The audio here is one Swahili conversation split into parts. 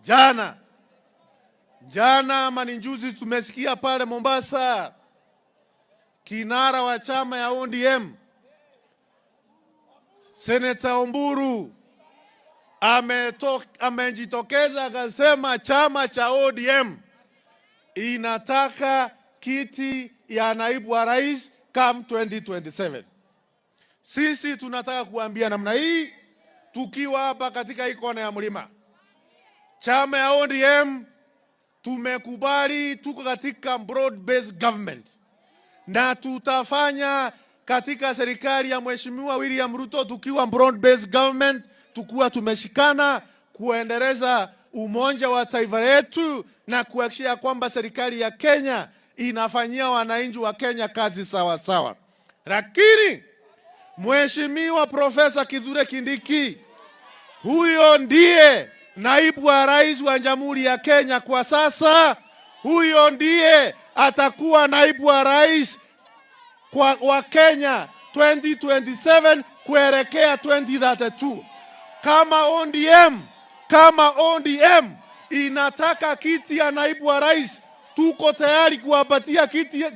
Jana ama ni juzi tumesikia pale Mombasa kinara wa chama ya ODM Senator Oburu amejitokeza akasema chama cha ODM inataka kiti ya naibu wa rais come 2027. Sisi tunataka kuambia namna hii tukiwa hapa katika ikona ya mlima. Chama ya ODM tumekubali tuko katika broad based government na tutafanya katika serikali ya Mheshimiwa William Ruto tukiwa broad based government, tukiwa tumeshikana kuendeleza umoja wa taifa letu na kuhakikisha kwamba serikali ya Kenya inafanyia wananchi wa Kenya kazi sawa sawa. Lakini Mheshimiwa Profesa Kithure Kindiki, huyo ndiye naibu wa rais wa Jamhuri ya Kenya kwa sasa. Huyo ndiye atakuwa naibu wa rais wa Kenya 2027 kuelekea 2032. Kama ODM inataka kiti ya naibu wa rais, tuko tayari kuwapatia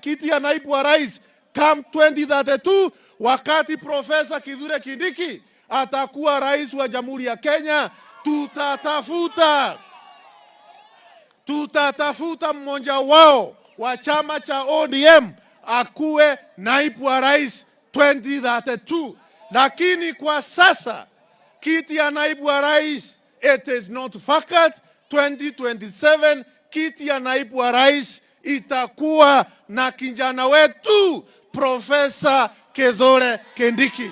kiti ya naibu wa rais come 2032 wakati Profesa Kithure Kindiki atakuwa rais wa Jamhuri ya Kenya. Tutatafuta mmoja wao wa chama cha ODM akuwe naibu wa rais 2032. Lakini kwa sasa kiti ya naibu wa rais, it is not vacant. 2027 kiti ya naibu wa rais itakuwa na kijana wetu Profesa Kithure Kindiki.